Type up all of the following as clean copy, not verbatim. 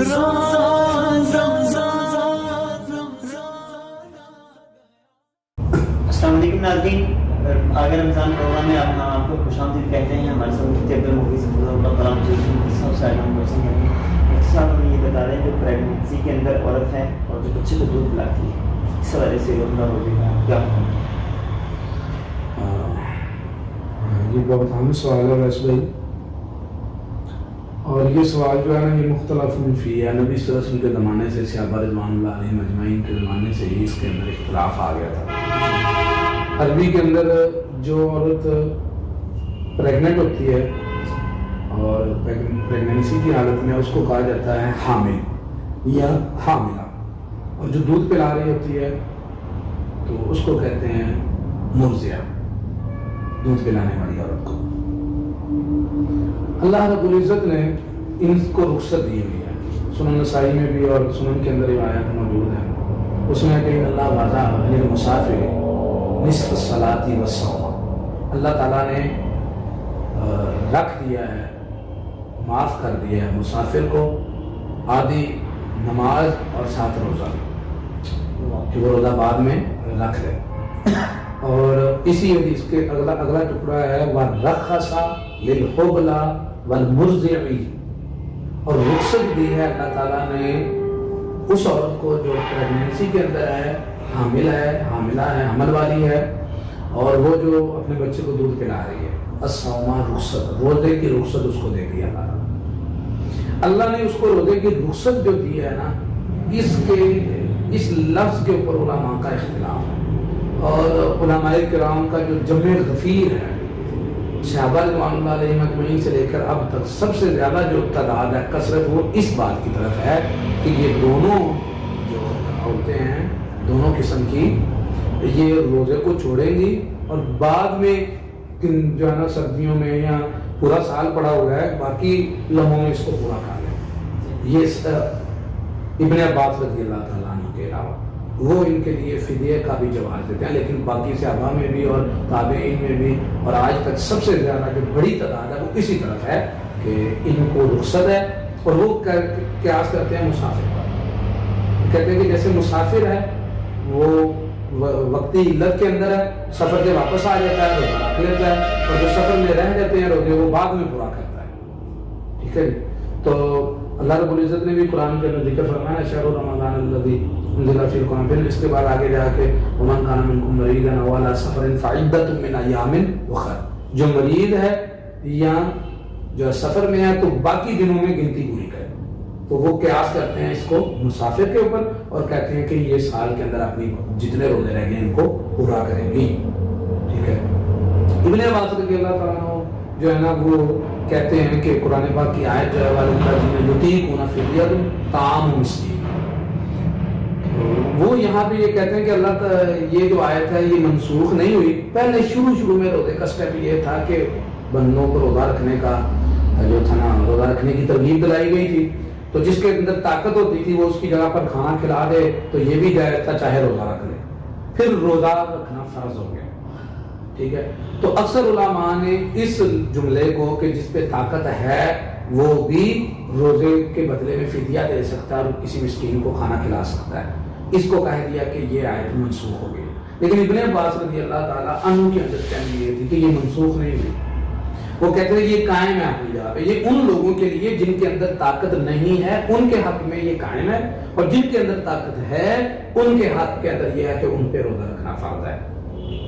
السلام علیکم ناظرین، آگے رمضان پروگرام میں آپ کو خوش آمدید کہتے ہیں. ہمارے ساتھ مفتی عبدالمحی صاحب ہمیں یہ بتا رہے ہیں جو پریگننسی کے اندر عورت ہے اور جو بچے کو دودھ پلاتی ہے، اس حوالے سے روزہ ہوگا کیا ہوگا؟ یہ بہت اہم سوال ہے ویس بھائی، اور یہ سوال جو ہے نا یہ مختلف فی ہے. نبی صلی اللہ علیہ وسلم کے زمانے سے، صحابہ رضوان اللہ علیہم اجمعین کے زمانے سے ہی اس کے اندر اختلاف آ گیا تھا. عربی کے اندر جو عورت پریگننٹ ہوتی ہے اور پریگننسی کی حالت میں اس کو کہا جاتا ہے حامل یا حاملہ، اور جو دودھ پلا رہی ہوتی ہے تو اس کو کہتے ہیں مرضعہ، دودھ پلانے والی عورت کو. اللہ رب العزت نے ان کو رخصت دی ہوئی ہے. سنن نسائی میں بھی اور سنن کے اندر روایت موجود ہے. اس میں کہ اللہ وعدہ للمسافر نصف الصلاۃ والصوم، اللہ تعالیٰ نے رکھ دیا ہے، معاف کر دیا ہے مسافر کو آدھی نماز اور 7 روزہ، کہ وہ روزہ بعد میں رکھ لے. اور اسی حدیث کے اگلا ٹکڑا ہے وَرَخَّصَ لِلْحُبْلَى وَالْمُرْضِعِ، اور رخصت دی ہے اللہ تعالیٰ نے اس عورت کو جو پریگننسی کے اندر ہے، حاملہ ہے، حمل والی ہے، اور وہ جو اپنے بچے کو دودھ پلا رہی ہے. الصوم رخصت، روزے کی رخصت اس کو دے دی اللہ نے. اس کو روزے کی رخصت جو دی ہے نا، اس لفظ کے اوپر علماء کا اختلاف ہے، اور علماء کرام کا جو جمع غفیر ہے صحابہ رضوان اللہ علیہم اجمعین سے لے کر اب تک سب سے زیادہ جو تعداد ہے، کثرت، وہ اس بات کی طرف ہے کہ یہ دونوں جو عورتیں ہیں، دونوں قسم کی، یہ روزے کو چھوڑیں گی اور بعد میں جو ہے نا سردیوں میں یا پورا سال پڑا ہوا ہے، باقی لمحوں میں اس کو پورا کر لیں. یہ ابن عباس رضی اللہ تعالیٰ عنہ کے علاوہ وہ ان کے لیے فدیے کا بھی جواز دیتے ہیں، لیکن باقی صحابہ میں بھی اور تابعین میں بھی اور آج تک سب سے زیادہ جو بڑی تعداد ہے وہ اسی طرف ہے کہ ان کو رخصت ہے. اور وہ قیاس کرتے ہیں مسافر پر، کہتے ہیں کہ جیسے مسافر ہے وہ وقتی علت کے اندر ہے، سفر سے واپس آ جاتا ہے، روزہ رکھ لیتا ہے، اور جو سفر میں رہ جاتے ہیں روزے وہ بعد میں پورا کرتا ہے. ٹھیک ہے. تو اللہ رب العزت نے بھی قرآن کے اندر ذکر فرمایا شہر رمضان الذی انزل فیہ القرآن، پھر اس کے بعد آگے جا کے ومن کان منکم مریضا او علی سفر فعدۃ من ایام اخر، جو مریض ہے یا جو سفر میں ہے تو باقی دنوں میں گنتی پوری کرے. تو وہ قیاس کرتے ہیں اس کو مسافر کے اوپر اور کہتے ہیں کہ یہ سال کے اندر اپنی جتنے روزے رہ گئے ان کو پورا کریں گی. ٹھیک ہے. ابن عباس رضی اللہ تعالیٰ عنہ جو ہے نا وہ کہتے ہیں کہ قرآن پاک کی آیت جو ہے وَالَّذِينَ يُطِيقُونَ فِدْيَةٌ طَعَامُ مِسْكِينٍ، وہ یہاں پہ یہ کہتے ہیں کہ اللہ تعالیٰ یہ جو آیت ہے یہ منسوخ نہیں ہوئی. پہلے شروع میں روزے کا سٹیپ یہ تھا کہ بندوں کو روزہ رکھنے کا جو تھا نا، روزہ رکھنے کی ترغیب دلائی گئی تھی. تو جس کے اندر طاقت ہوتی تھی وہ اس کی جگہ پر کھانا کھلا دے تو یہ بھی جائز تھا، چاہے روزہ رکھ لے. پھر روزہ رکھنا فرض ہو گیا. ٹھیک ہے. تو اکثر علماء نے اس جملے کو کہ جس پہ طاقت ہے وہ بھی روزے کے بدلے میں فدیہ دے سکتا ہے اور کسی مسکین کو کھانا کھلا سکتا ہے، اس کو کہہ دیا کہ یہ آیت منسوخ ہو گئی. لیکن ابن عباس رضی اللہ تعالیٰ عنہ کی انڈرسٹینڈنگ یہ تھی کہ یہ منسوخ نہیں ہوئی. وہ کہتے ہیں یہ قائم ہے اپنی جگہ پہ. یہ ان لوگوں کے لیے جن کے اندر طاقت نہیں ہے ان کے حق میں یہ قائم ہے، اور جن کے اندر طاقت ہے ان کے حق کے اندر یہ ہے کہ ان پہ روزہ رکھنا فرض ہے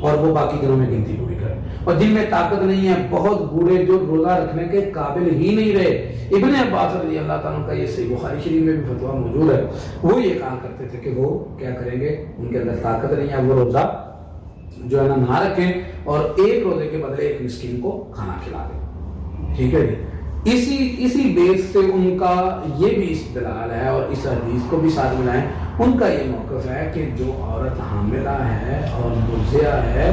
اور وہ باقی دنوں میں گنتی پوری کرے. اور جن میں طاقت نہیں ہے، بہت بوڑھے جو روزہ رکھنے کے قابل ہی نہیں رہے، ابن عباس رضی اللہ تعالیٰ کا یہ صحیح بخاری شریف میں بھی فتویٰ موجود ہے، وہ یہ کہا کرتے تھے کہ وہ کیا کریں گے، ان کے اندر طاقت نہیں ہے، وہ روزہ جو ہے نہ رکھیں اور ایک روزے کے بدلے ایک مسکین کو کھانا کھلا دیں. ٹھیک ہے جی. اسی بیس سے ان کا یہ بھی استدلال ہے اور اس حدیث کو بھی ساتھ ملائیں. ان کا یہ موقف ہے کہ جو عورت حاملہ ہے اور مرضعہ ہے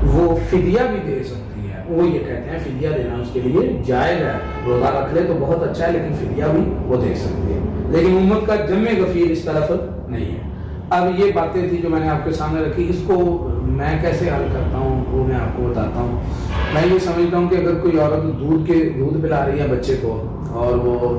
وہ فدیہ بھی دے سکتی ہے. وہ یہ کہتے ہیں فدیہ دینا اس کے لیے جائز ہے. روزہ رکھ لے تو بہت اچھا ہے لیکن فدیہ بھی وہ دے سکتی ہے. لیکن امت کا جمع غفیر اس طرف نہیں ہے. اب یہ باتیں تھی جو میں نے آپ کے سامنے رکھی، اس کو میں کیسے حل کرتا ہوں وہ میں آپ کو بتاتا ہوں. میں یہ سمجھتا ہوں کہ اگر کوئی عورت دودھ پلا رہی ہے بچے کو اور وہ